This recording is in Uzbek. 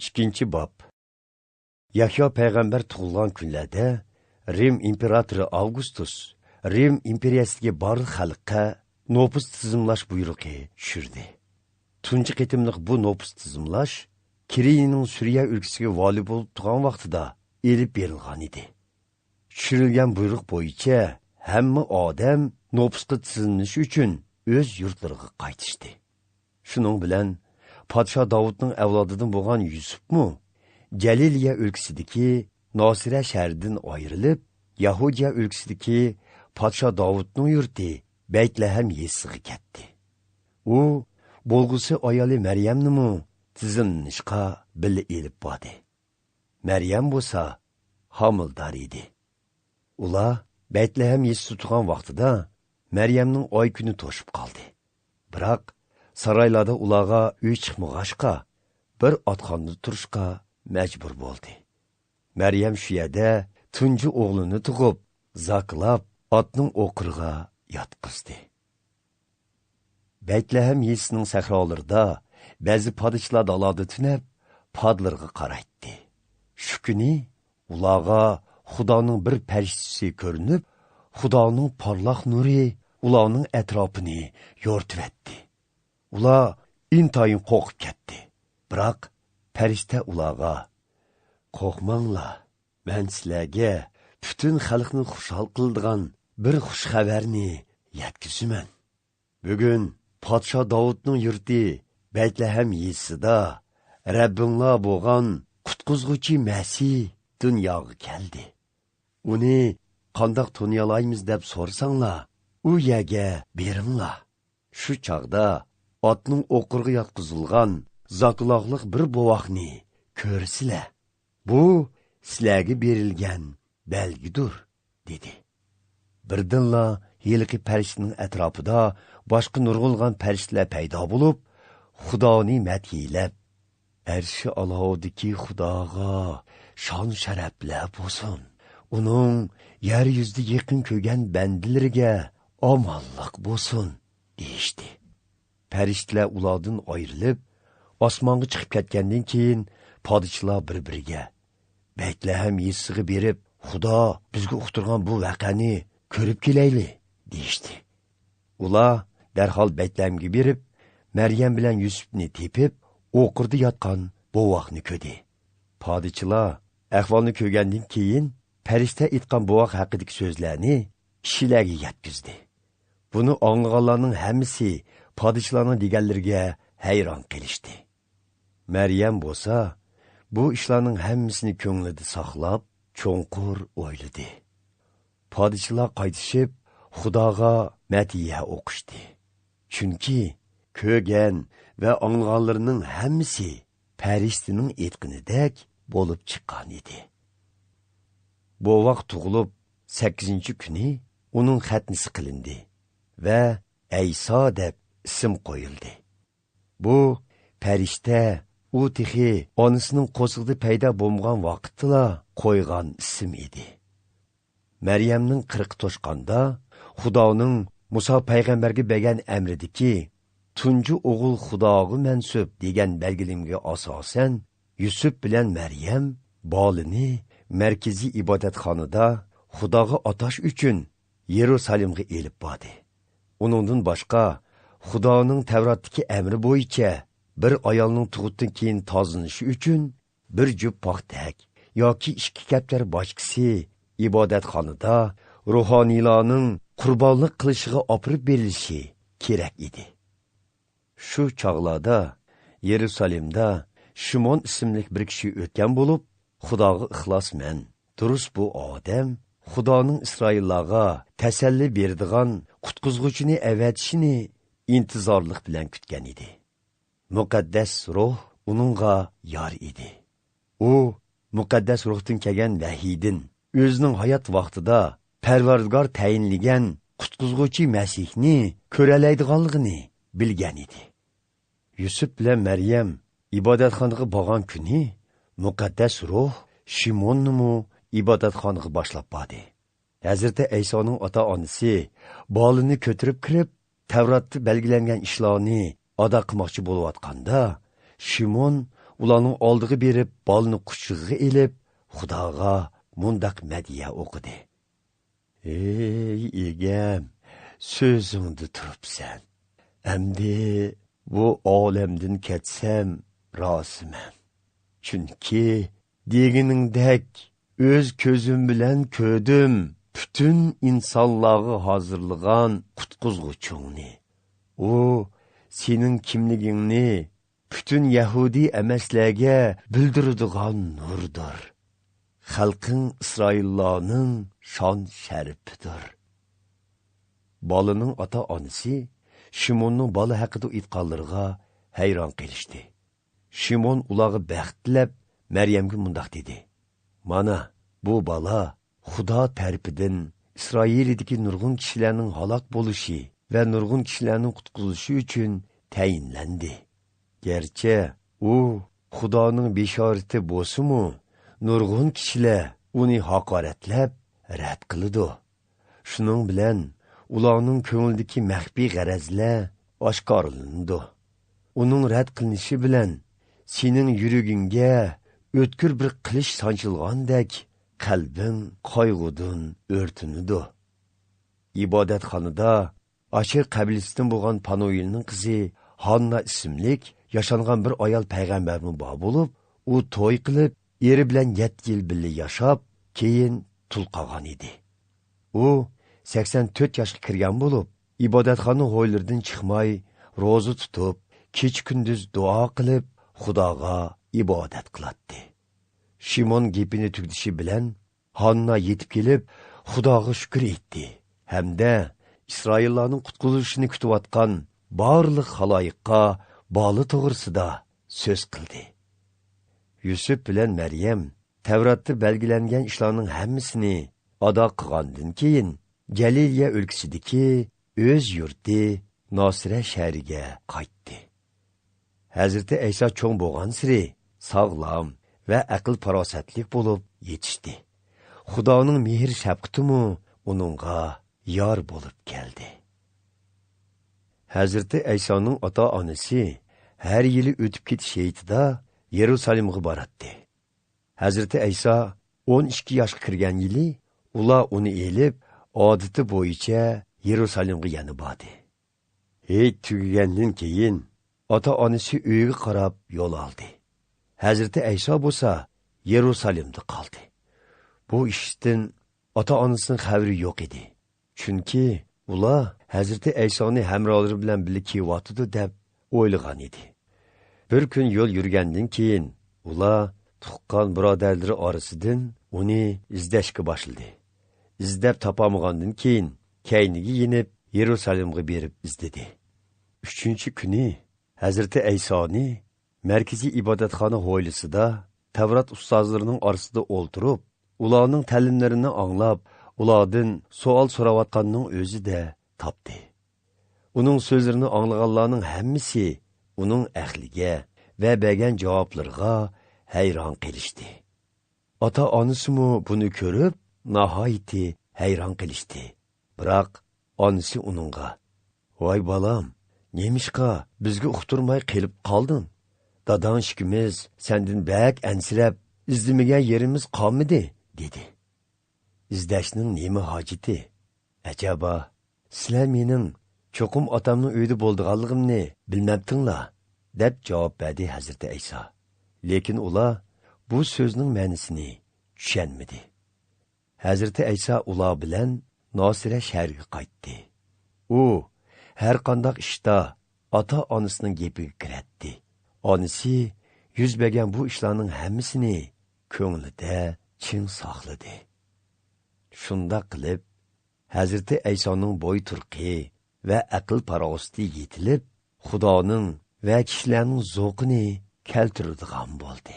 İkinci bab. Yahya payg'ambar tug'ilgan kunlarda Rim imperatori Avgustus Rim imperiyasiga barliq xalqqa nopus tizimlash buyrug'i tushirdi. Tunji qitimliq bu nopus tizimlash Kiriyening Suriya o'lkasiga vali bo'lib turgan vaqtida elib berilgan edi. Tushirilgan buyruq bo'yicha hamma odam nopusga tizimlanish uchun o'z yurtlariga qaytishdi. Shuning bilan Podsho Davudning avlodidan bo'lgan Yusufmu Jaliliya o'lkasidagi Nosira shahridan ayrilib, Yahudiya o'lkasidagi Podsho Davudning yurti Baytlahem yesiga ketdi. U bo'lgusi ayoli Maryamni tizimlanishga birga elib bordi. Maryam bo'lsa homildor edi. Ular Baytlahem yesida turgan vaqtida Maryamning oy kuni to'shib qoldi. Biroq saraylarda ularga uy chiqmag'ashqa, bir otxonada turishga majbur bo'ldi. Maryam shu yerda tunji o'g'lini tug'ib, zaklab, otning o'qirga yotqizdi. Baytlahem yesining sahrolarida ba'zi podishlar daloda tunab, podlarga qaraytdi. Shu kuni ularga Xudoning bir farishtasi ko'rinib, Xudoning parlaq nuri ularning atrofini yo'rtibdi. Ular intayin qo'rqib ketdi. Biroq farishta ularga: "Qo'rqmanglar, men sizlarga butun xalqni xushal qiladigan bir xush xabarni yetkazaman. Bugun Podsho Davudning yurti Baytlahem yesida Rabbinglar bo'lgan qutqizg'uchi Masih dunyoga keldi. Uni qandoq toniyalaymiz deb so'rasanglar, u yerga beringlar." Shu chaqda otning o'qirga yotqizilgan zakuloqliq bir bovoqni ko'rsizlar. Bu sizlarga berilgan belgidir, dedi. Birdanla yilqi farishtaning atrofida boshqa nurg'ulgan farishtalar paydo bo'lib, Xudoni madhiyalab, "Arshi Allohdagi Xudoga shon sharaflar bo'lsin. Uning yer yuzida yaqin ko'rgan bandalariga omonlik bo'lsin", deyishdi. Farishtalar ulardan ayrilib, osmonga chiqib ketgandan keyin podishlar bir-biriga: "Baytlahem yesiga berib, Xudo bizga uqtirgan bu voqeani ko'rib kelayli", deyishdi. Ular darhol Baytlahemga berib, Maryam bilan Yusufni tepib, o'qirda yotgan bovoqni ko'rdi. Podishlar ahvolni ko'rgandan keyin farishta aytgan bovoq haqidagi so'zlarni kishilarga yetkazdi. Buni anglaganlarning hammasi podishlarning deganlariga hayron qolishdi. Maryam bo'lsa, bu ishlarning hammasini ko'nglida saqlab, cho'nqur o'yladi. Podishlar qaytishib, Xudoga madhiya o'qishdi. Chunki ko'rgan va anglaganlarning hammasi farishtaning aytganidek bo'lib chiqqan edi. Bovoq tug'ilib 8-kuni uning xatnisi qilindi va Ayso deb ism qo'yildi. Bu farishta u tixi onasining qo'sig'ida paydo bo'lgan vaqtda qo'ygan ism edi. Maryamning 40 to'shqanda Xudoning Musa payg'ambarga bergan amridiki, tunji o'g'il Xudoga mansub degan belgilimga asosan Yusuf bilan Maryam bolini markaziy ibodatxonada Xudoga atash uchun Yerusalimga elib bordi. Uningdan boshqa Xudoning Tavrotdagi amri bo'yicha bir ayolning tug'utdan keyin tozalanishi uchun bir jup paxtak yoki 2 kaptar boshqisi ibodatxonada ruhoniylarning qurbonlik qilishiga olib berilishi kerak edi. Shu chog'larda Yerusalimda Shimon ismli bir kishi o'tgan bo'lib, Xudoga ixlosman, durust bu odam Xudoning Isroillarga tasalli beradigan qutqizg'uchini avatishini intizorlik bilan kutgan edi. Muqaddas ruh uningga yor edi. U muqaddas ruhdan kelgan vahiydan o'zining hayot vaqtida Parvardigor tayinlagan qutqizg'uchi Masihni ko'ralaydiganligini bilgan edi. Yusuf bilan Maryam ibodatxonaga borgan kuni muqaddas ruh Shimonnu ibodatxonaga boshlab bordi. Hazrati Aysoning ota-onasi bolini ko'tirib kirib, Tavrotda belgilangan ishlarni ado qilmoqchi bo'layotganda, Shimon ularning oldiga berib, balni quchig'iga ilib, Xudoga mundaq madiya o'qidi. Ey egam, so'zingda turibsan. Endi bu olamdan ketsam, rozimam. Chunki deginingdek o'z ko'zim bilan ko'rdim, bütün insonlarga hozirlagan qutquzg'uchingni. U sening kimligingni bütün Yahudi emaslarga bildiradigan nurdir. Xalqing İsraillarning shon sharifidir. Bolaning ota-onasi Shimonning bola haqida aytganlariga hayron qolishdi. Shimon ularga baxt tilab Maryamga mundaq dedi: "Mana bu bola Xudo tarafidan İsraildagi nurg'un kishilarning halok bo'lishi va nurg'un kishilarning qutqizilishi uchun tayinlandi. Gerçi u Xudoning beshorati bo'lsa-mu, nurg'un kishilar uni haqoratlab rad qiladi. Shuning bilan ularning ko'nglidagi maxfiy g'arazlar oshkorlandi. Uning rad qilinishi bilan sening yuragingga o'tkir bir qilish sanchilgandek qalbing qayg'udan o'rtinidi." İbadetxonada Aşir qabilasidan bo'lgan Panoilning qizi Hanna ismlik yaşangan bir ayol payg'ambarning bor bo'lib, u to'y qilib, eri bilan 7 yil birga yashab, keyin tul qolgan edi. U 84 yoshga kirgan bo'lib, ibodatxona ho'ylaridan chiqmay, roza tutib, kech-kunduz duo qilib, Xudoga ibodat qiladi. Shimon gapini tugdishi bilan Hanna yetib kelib, Xudoga shukr etdi. Hamda İsraillarning qutqizilishini kutayotgan barliq xaloyiqqa bola to'g'risida so'z qildi. Yusuf bilan Maryam Tavratda belgilangan ishlarning hammasini ado qilgandan keyin Galiliya o'lkasidagi o'z yurti Nosira shahriga qaytdi. Hazrati Ayso cho'ng bo'lgan siri sog'lom va aql farosatlik bo'lib yetishdi. Xudoning mehr shafqatimi uningga yor bo'lib keldi. Hazrati Aysoning ota-onasi har yili o'tib ketish heytida Yerusalimga boradi. Hazrati Ayso 12 yoshga kirgan yili ular uni elib, odati bo'yicha Yerusalimga yana bordi. Heyt tugagandan keyin ota-onasi uyiga qarab yo'l oldi. Hazrati Ayso bo'lsa Yerusalimda qoldi. Bu ishdan ota-onasining xabari yo'q edi. Chunki ular Hazrati Aysoni hamrohlari bilan birga kelyotdi deb o'ylagan edi. Bir kun yo'l yurgandan keyin ular tuqqan birodarlari orasidan uni izlashga boshladi. İzdab topamagandan keyin kayniga yenib Yerusalimga berib izladi. 3-kuni Hazrati Aysoni markaziy ibodatxona hovlisida Tavrat ustozlarining orasida o'ltirib, ularning ta'limlarini anglab, ulardan savol so'rayotganning o'zida topdi. Uning so'zlarini anglaganlarning hammasi uning ahliga va bergan javoblarga hayron qolishdi. Ota-onasimi buni ko'rib, nihoyatda hayron qolishdi. Biroq onasi uningga: "Voy bolam, nemishqa bizga uqtirmay qilib qolding? Dadang ishkimiz sendan bak ansirab, izlamagan yerimiz qolmadi" dedi. "İzdashning nima hojati? Ajaba, sizlar mening cho'qim otamning uyida bo'lganligimni bilmabdinglar?" deb javob berdi Hazrati Ayso. Lekin ular bu so'zning ma'nosini tushunmadi. Hazrati Ayso ular bilan Nosira shahriga qaytdi. U har qanday ishda ota-onasining gapiga kiradi. Onasi yuz bergan bu ishlarning hammasini ko'nglida chin saqladi. Shunda qilib Hazrati Aysoning bo'y turqi va aql farosati yetilib, Xudoning va kishilarning zo'qini keltiradigan bo'ldi.